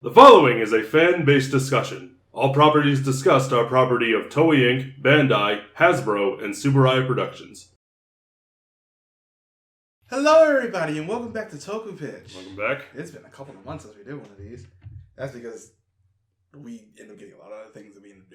The following is a fan-based discussion. All properties discussed are property of Toei Inc., Bandai, Hasbro, and Subaru Productions. Hello everybody and welcome back to Tokupitch. Welcome back. It's been a couple of months since we did one of these. That's because we end up getting a lot of other things that we end up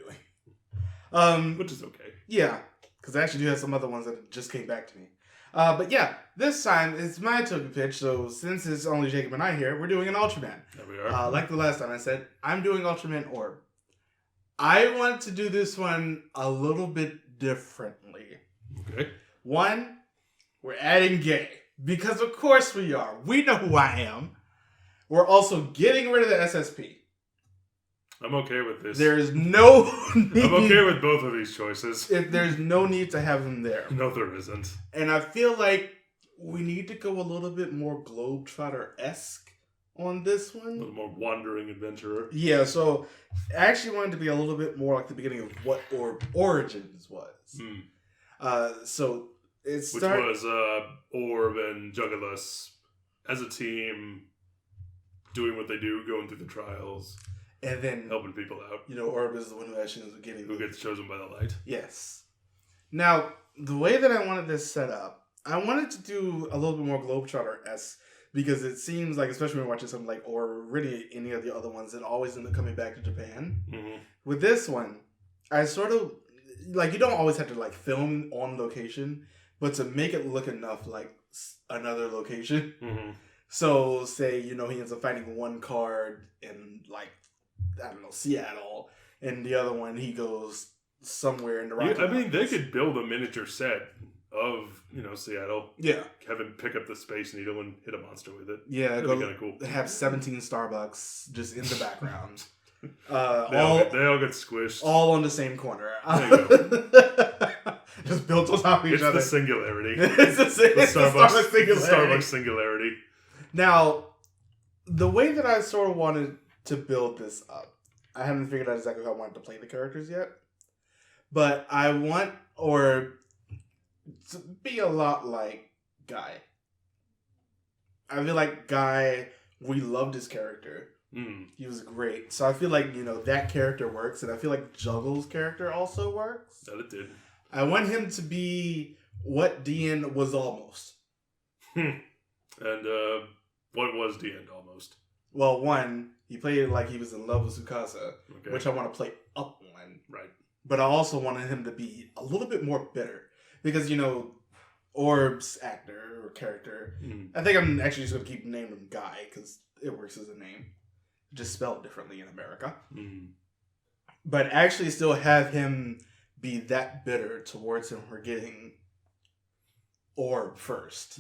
doing. Which is okay. Yeah, because I actually do have some other ones that just came back to me. But yeah, this time it's my Tokupitch, so since it's only Jacob and I here, we're doing an Ultraman. There we are. Like the last time I said, I'm doing Ultraman Orb. I want to do this one a little bit differently. Okay. One, we're adding gay. Because of course we are. We know who I am. We're also getting rid of the SSP. I'm okay with this. There's no need. I'm okay with both of these choices. There's no need to have them there. No, there isn't. And I feel like we need to go a little bit more Globetrotter-esque on this one. A little more wandering adventurer. Yeah, so I actually wanted to be a little bit more like the beginning of what Origins was. So it started... Which was Orb and Juggalus as a team doing what they do, going through the trials. And then helping people out. You know, Orb is the one who actually ends up getting... Who gets chosen by the light. Yes. Now, the way that I wanted this set up, I wanted to do a little bit more Globetrotter-esque because it seems like, especially when watching something like Orb or really any of the other ones, that always end up coming back to Japan. Mm-hmm. With this one, I sort of... Like, you don't always have to, like, film on location, but to make it look enough like another location. Mm-hmm. So, say, you know, he ends up finding one card in, like, I don't know, Seattle, and the other one he goes somewhere in the Rocky Mountains. I mean, they Mountains. could build a miniature set of, you know, Seattle. Yeah. Have him pick up the Space Needle and hit a monster with it. Yeah, that'd be kind of cool. Have 17 Starbucks just in the background. They all get squished. All on the same corner. There you go. Just built on top of each other. It's the singularity. It's the Starbucks singularity. The Starbucks singularity. Now, the way that I sort of wanted to build this up, I haven't figured out exactly how I wanted to play the characters yet, but I want to be a lot like Guy. I feel like Guy, we loved his character. He was great. So I feel like, you know, that character works, and I feel like Juggle's character also works. That it did. I want him to be what DN was almost. And what was DN almost? Well, one, he played it like he was in love with Tsukasa, which I want to play up on. Right. But I also wanted him to be a little bit more bitter. Because, you know, Orb's actor or character, I think I'm actually just going to keep naming him Guy, because it works as a name. Just spelled differently in America. But actually still have him be that bitter towards him for getting Orb first.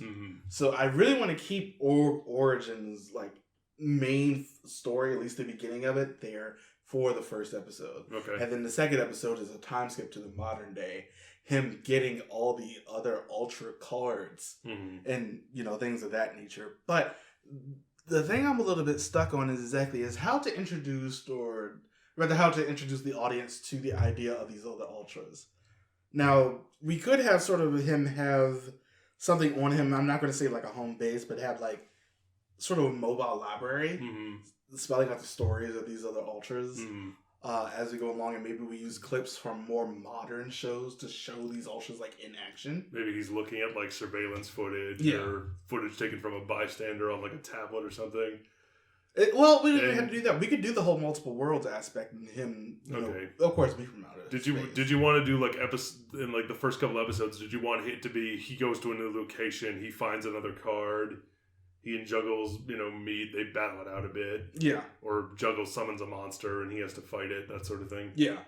So I really want to keep Orb Origins, like, main story, at least the beginning of it, there for the first episode. Okay. And then the second episode is a time skip to the modern day. Him getting all the other Ultra cards and, you know, things of that nature. But the thing I'm a little bit stuck on is how to introduce the audience to the idea of these other Ultras. Now, we could have sort of him have something on him. I'm not going to say like a home base, but have like sort of a mobile library, spelling out the stories of these other Ultras as we go along, and maybe we use clips from more modern shows to show these Ultras like in action. Maybe he's looking at like surveillance footage or footage taken from a bystander on like a tablet or something. We didn't have to do that. We could do the whole multiple worlds aspect and him. You know, of course, me from outer space. Did you want to do like in like the first couple episodes? Did you want it to be he goes to a new location, he finds another card, he and Juggles, you know, meet, they battle it out a bit. Yeah. Or Juggles summons a monster and he has to fight it, that sort of thing. Yeah.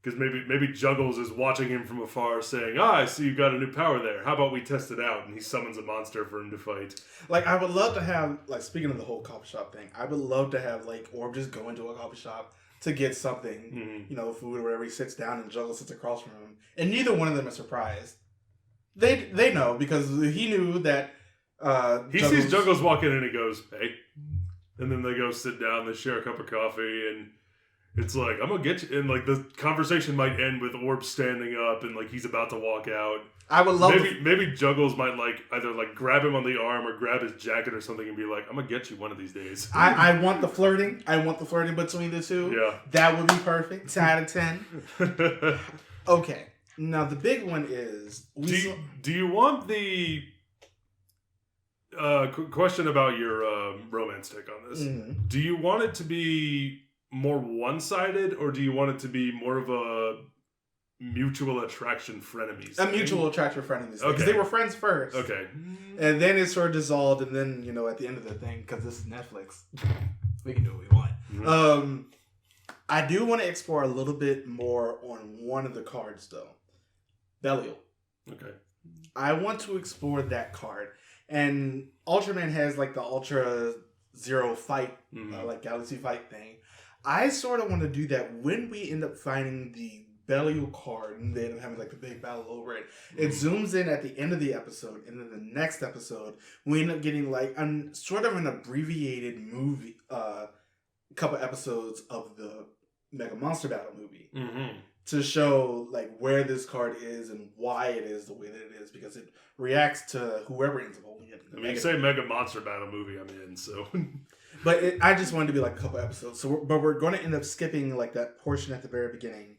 Because maybe Juggles is watching him from afar saying, I see you got a new power there. How about we test it out? And he summons a monster for him to fight. Like, I would love to have, like, speaking of the whole coffee shop thing, I would love to have, like, Orb just go into a coffee shop to get something, you know, food or whatever. He sits down and Juggles sits across from him. And neither one of them is surprised. They know because he knew that he sees Juggles walk in and he goes, hey. And then they go sit down, they share a cup of coffee, and It's like, I'm gonna get you, and like the conversation might end with Orb standing up and like he's about to walk out. I would love maybe Juggles might like either like grab him on the arm or grab his jacket or something and be like, I'm gonna get you one of these days. I want the flirting. I want the flirting between the two. Yeah. That would be perfect. 10 out of 10. Okay. Now the big one is do you want the question about your romance take on this? Mm-hmm. Do you want it to be more one-sided, or do you want it to be more of a mutual attraction frenemies thing? A mutual attraction frenemies thing. Because they were friends first. Okay. And then it sort of dissolved, and then, you know, at the end of the thing, because this is Netflix, we can do what we want. Mm-hmm. I do want to explore a little bit more on one of the cards, though. Belial. Okay. I want to explore that card. And Ultraman has, like, the Ultra Zero fight, like, Galaxy fight thing. I sort of want to do that when we end up finding the Belial card and they end up having like the big battle over it. It zooms in at the end of the episode, and then the next episode we end up getting like sort of an abbreviated movie, couple episodes of the Mega Monster Battle movie to show like where this card is and why it is the way that it is, because it reacts to whoever ends up holding it. I mean, you say Mega Monster Battle movie, I'm in, so. But I just wanted to be like a couple episodes. So, but we're going to end up skipping like that portion at the very beginning,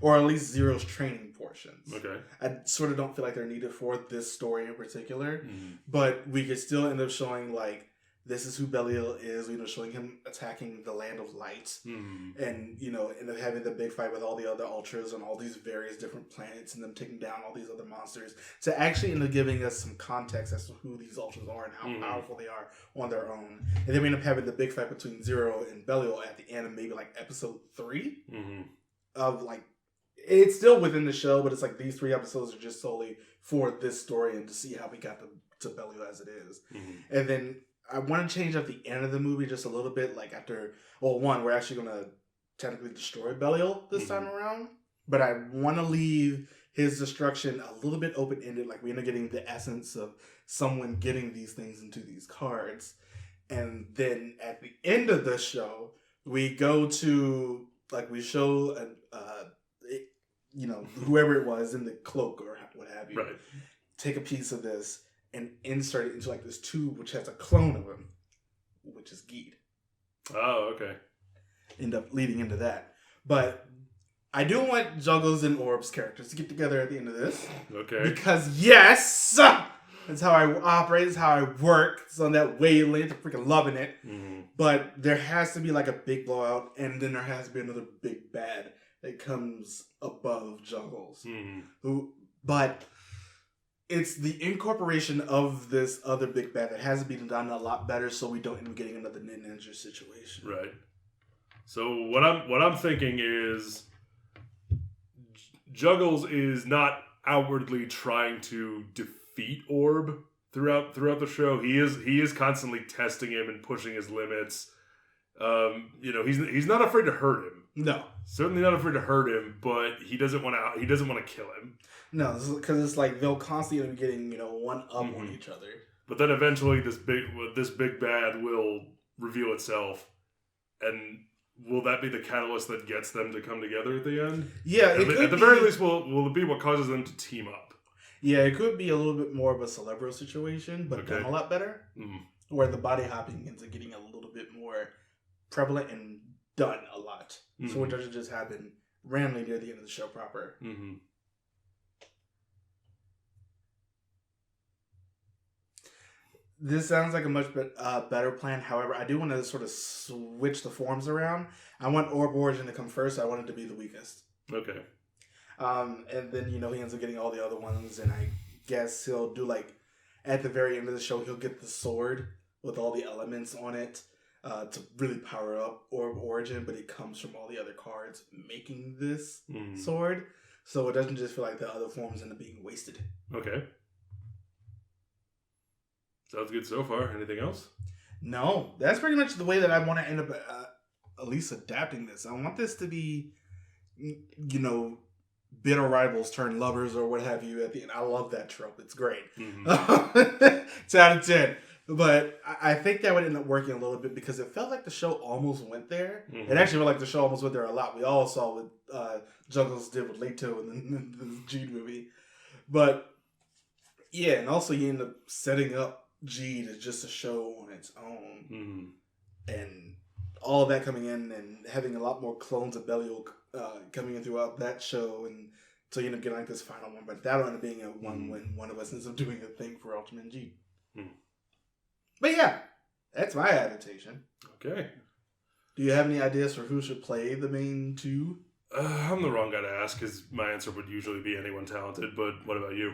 or at least Zero's training portions. Okay. I sort of don't feel like they're needed for this story in particular, but we could still end up showing like this is who Belial is. You know, showing him attacking the Land of Light, and you know, end up having the big fight with all the other Ultras on all these various different planets, and them taking down all these other monsters to actually end up giving us some context as to who these Ultras are and how powerful they are on their own. And then we end up having the big fight between Zero and Belial at the end of maybe like episode 3 of like. It's still within the show, but it's like these 3 episodes are just solely for this story and to see how we got to Belial as it is. And then I want to change up the end of the movie just a little bit. Like after, well, one, we're actually going to technically destroy Belial this time around. But I want to leave his destruction a little bit open-ended. Like we end up getting the essence of someone getting these things into these cards. And then at the end of the show, we go to, like we show, you know, whoever it was in the cloak or what have you. Right. Take a piece of this and insert it into like this tube which has a clone of him, which is Geed. Oh, okay. End up leading into that. But I do want Juggles and Orb's characters to get together at the end of this. Okay. Because yes! That's how I operate, that's how I work. It's on that wavelength, I'm freaking loving it. But there has to be like a big blowout, and then there has to be another big bad that comes above Juggles. But it's the incorporation of this other big bad that has to be done a lot better, so we don't end up getting another ninja situation. Right. So what I'm thinking is Juggles is not outwardly trying to defeat Orb throughout the show. He is constantly testing him and pushing his limits. You know, he's not afraid to hurt him. No, certainly not afraid to hurt him, but he doesn't want to kill him. No, because it's like they'll constantly be getting, you know, one up on each other. But then eventually this big bad will reveal itself, and will that be the catalyst that gets them to come together at the end? Yeah, at the very least, will it be what causes them to team up? Yeah, it could be a little bit more of a Celebro situation, but done a lot better. Where the body hopping ends up getting a little bit more prevalent and done a lot. So it doesn't just happen randomly near the end of the show proper. This sounds like a much better plan. However, I do want to sort of switch the forms around. I want Orb Origin to come first. I want it to be the weakest. Okay. And then, you know, he ends up getting all the other ones, and I guess he'll do like, at the very end of the show, he'll get the sword with all the elements on it. To really power up Orb Origin, but it comes from all the other cards making this sword. So it doesn't just feel like the other forms end up being wasted. Okay. Sounds good so far. Anything else? No. That's pretty much the way that I want to end up at least adapting this. I want this to be, you know, bitter rivals turn lovers or what have you at the end. I love that trope. It's great. 10 out of 10. But I think that would end up working a little bit because it felt like the show almost went there. Mm-hmm. It actually felt like the show almost went there a lot. We all saw what Juggles did with Leto in the Gene movie. But, yeah, and also you end up setting up Gene as just a show on its own. Mm-hmm. And all of that coming in and having a lot more clones of Belial coming in throughout that show. And so you end up getting like this final one. But that'll end up being a one when one of us ends up doing a thing for Ultraman Gene. Mm. But yeah, that's my adaptation. Okay. Do you have any ideas for who should play the main two? I'm the wrong guy to ask because my answer would usually be anyone talented, but what about you?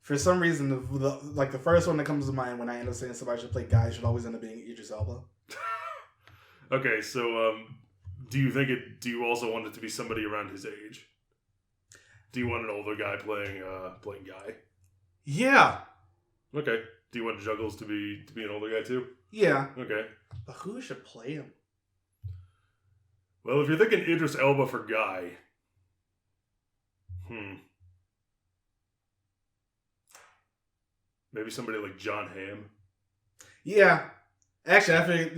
For some reason, the first one that comes to mind when I end up saying somebody should play Guy should always end up being Idris Elba. Okay, so do you also want it to be somebody around his age? Do you want an older guy playing Guy? Yeah. Okay. Do you want Juggles to be an older guy too? Yeah. Okay. But who should play him? Well, if you're thinking Idris Elba for Guy, maybe somebody like John Hamm. Yeah. Actually, I think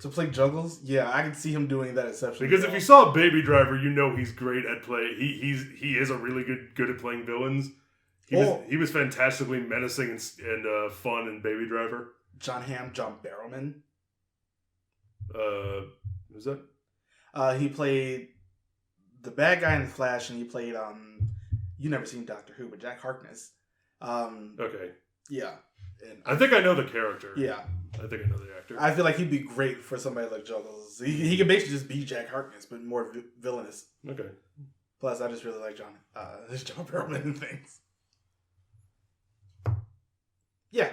to play Juggles, yeah, I can see him doing that exceptionally. Because if you saw Baby Driver, you know he's great at play. He is a really good at playing villains. He was fantastically menacing and fun in Baby Driver. John Hamm, John Barrowman. Who's that? He played the bad guy in Flash, and he played you never seen Doctor Who, but Jack Harkness. Okay. Yeah. And I think I know the character. Yeah. I think I know the actor. I feel like he'd be great for somebody like Juggles. He could basically just be Jack Harkness, but more villainous. Okay. Plus, I just really like John Barrowman and things. Yeah.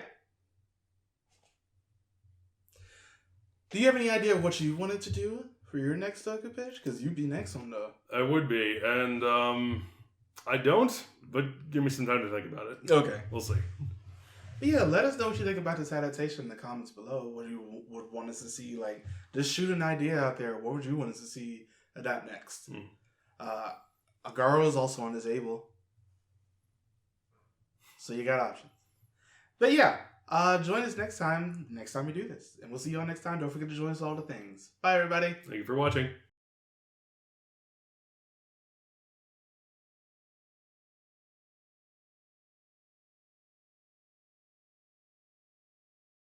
Do you have any idea of what you wanted to do for your next Tokupitch? Because you'd be next on the... I would be, and I don't, but give me some time to think about it. Okay. We'll see. But yeah, let us know what you think about this adaptation in the comments below. What you would want us to see, like, just shoot an idea out there. What would you want us to see adapt next? Agaro is also on Disable. So you got options. But yeah, join us next time we do this. And we'll see you all next time. Don't forget to join us all the things. Bye, everybody. Thank you for watching.